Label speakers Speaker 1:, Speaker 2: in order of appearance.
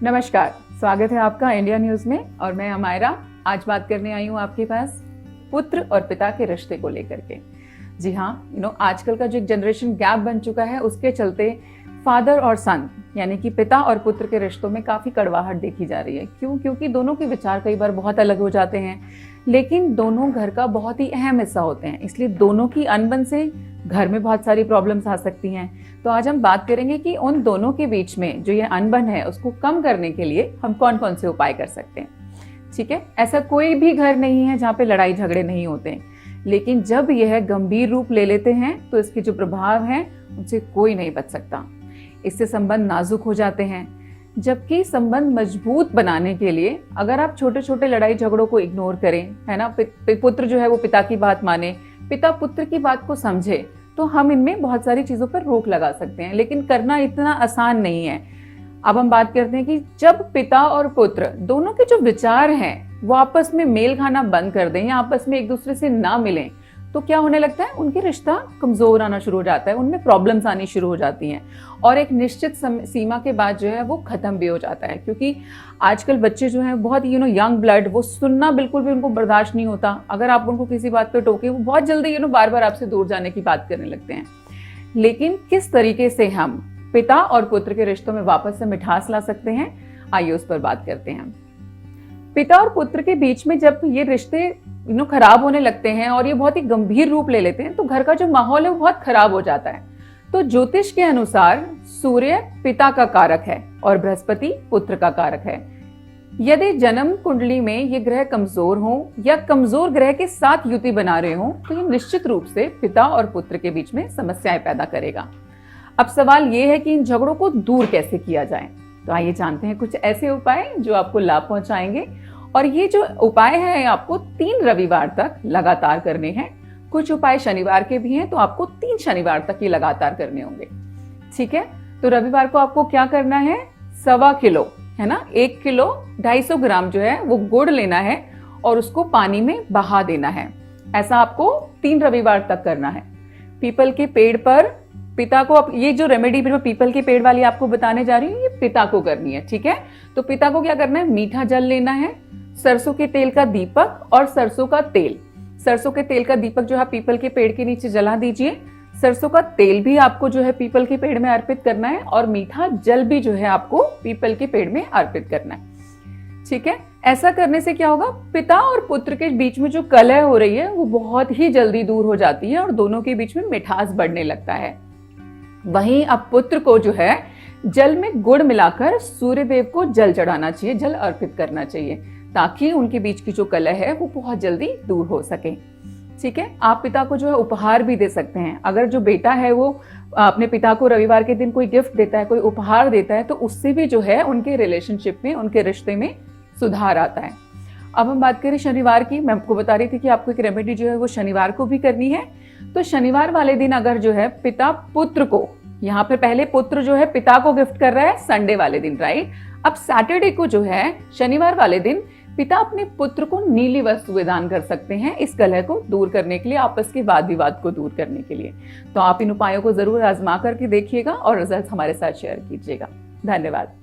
Speaker 1: नमस्कार, स्वागत है आपका इंडिया न्यूज में और मैं अमायरा। आज बात करने आई हूँ आपके पास पुत्र और पिता के रिश्ते को लेकर के। जी हाँ, आजकल का जो एक जनरेशन गैप बन चुका है उसके चलते फादर और सन यानी कि पिता और पुत्र के रिश्तों में काफी कड़वाहट देखी जा रही है। क्यों? क्योंकि दोनों के विचार कई बार बहुत अलग हो जाते हैं, लेकिन दोनों घर का बहुत ही अहम हिस्सा होते हैं। इसलिए दोनों की अनबन से घर में बहुत सारी प्रॉब्लम्स आ सकती हैं। तो आज हम बात करेंगे कि उन दोनों के बीच में जो ये अनबन है उसको कम करने के लिए हम कौन कौन से उपाय कर सकते हैं। ठीक है, ऐसा कोई भी घर नहीं है जहाँ पे लड़ाई झगड़े नहीं होते हैं, लेकिन जब यह गंभीर रूप ले लेते हैं तो इसके जो प्रभाव हैं उनसे कोई नहीं बच सकता। इससे संबंध नाजुक हो जाते हैं। जबकि संबंध मजबूत बनाने के लिए अगर आप छोटे छोटे लड़ाई झगड़ों को इग्नोर करें, है ना, पुत्र जो है वो पिता की बात माने, पिता पुत्र की बात को समझे, तो हम इनमें बहुत सारी चीजों पर रोक लगा सकते हैं। लेकिन करना इतना आसान नहीं है। अब हम बात करते हैं कि जब पिता और पुत्र दोनों के जो विचार हैं वो आपस में मेल खाना बंद कर दें या आपस में एक दूसरे से ना मिलें, तो क्या होने लगता है, उनके रिश्ता कमजोर आना शुरू हो जाता है, उनमें प्रॉब्लम्स आनी शुरू हो जाती हैं और एक निश्चित सीमा के बाद जो है वो खत्म भी हो जाता है। क्योंकि आजकल बच्चे जो हैं बहुत यंग ब्लड, वो सुनना बिल्कुल भी उनको बर्दाश्त नहीं होता। अगर आप उनको किसी बात पे टोके वो बहुत जल्दी बार बार आपसे दूर जाने की बात करने लगते हैं। लेकिन किस तरीके से हम पिता और पुत्र के रिश्तों में वापस से मिठास ला सकते हैं, आइए उस पर बात करते हैं। पिता और पुत्र के बीच में जब ये रिश्ते खराब होने लगते हैं और ये बहुत ही गंभीर रूप ले लेते हैं तो घर का जो माहौल है वो बहुत खराब हो जाता है। तो ज्योतिष के अनुसार सूर्य पिता का कारक है और बृहस्पति पुत्र का कारक है। यदि जन्म कुंडली में ये ग्रह कमजोर हो या कमजोर ग्रह के साथ युति बना रहे हो तो ये निश्चित रूप से पिता और पुत्र के बीच में समस्याएं पैदा करेगा। अब सवाल ये है कि इन झगड़ों को दूर कैसे किया जाए। तो आइए जानते हैं कुछ ऐसे उपाय जो आपको लाभ पहुंचाएंगे। और ये जो उपाय है आपको 3 रविवार तक लगातार करने हैं। कुछ उपाय शनिवार के भी हैं, तो आपको 3 शनिवार तक ये लगातार करने होंगे। ठीक है, तो रविवार को आपको क्या करना है, 1.25 किलो, है ना, 1 किलो 250 ग्राम जो है वो गुड़ लेना है और उसको पानी में बहा देना है। ऐसा आपको 3 रविवार तक करना है। पीपल के पेड़ पर पिता को, ये जो रेमेडी पीपल के पेड़ वाली आपको बताने जा रही हूँ, ये पिता को करनी है। ठीक है, तो पिता को क्या करना है, मीठा जल लेना है, सरसों के तेल का दीपक और सरसों का तेल। सरसों के तेल का दीपक जो है पीपल के पेड़ के नीचे जला दीजिए। सरसों का तेल भी आपको जो है पीपल के पेड़ में अर्पित करना है और मीठा जल भी जो है आपको पीपल के पेड़ में अर्पित करना है। ठीक है, ऐसा करने से क्या होगा, पिता और पुत्र के बीच में जो कलह हो रही है वो बहुत ही जल्दी दूर हो जाती है और दोनों के बीच में मिठास बढ़ने लगता है। वहीं अब पुत्र को जो है जल में गुड़ मिलाकर सूर्य देव को जल चढ़ाना चाहिए, जल अर्पित करना चाहिए, ताकि उनके बीच की जो कलह है वो बहुत जल्दी दूर हो सके। ठीक है, आप पिता को जो है उपहार भी दे सकते हैं। अगर जो बेटा है वो अपने पिता को रविवार के दिन कोई गिफ्ट देता है, कोई उपहार देता है, तो उससे भी जो है उनके रिलेशनशिप में, उनके रिश्ते में सुधार आता है। अब हम बात करें शनिवार की। मैं आपको बता रही थी कि आपको एक रेमेडी जो है वो शनिवार को भी करनी है। तो शनिवार वाले दिन अगर जो है पिता पुत्र को, यहाँ पे पहले पुत्र जो है पिता को गिफ्ट कर रहा है संडे वाले दिन, राइट। अब सैटरडे को जो है, शनिवार वाले दिन, पिता अपने पुत्र को नीली वस्तु दान कर सकते हैं इस कलह को दूर करने के लिए, आपस के वाद विवाद को दूर करने के लिए। तो आप इन उपायों को जरूर आजमा करके देखिएगा और रिजल्ट हमारे साथ शेयर कीजिएगा। धन्यवाद।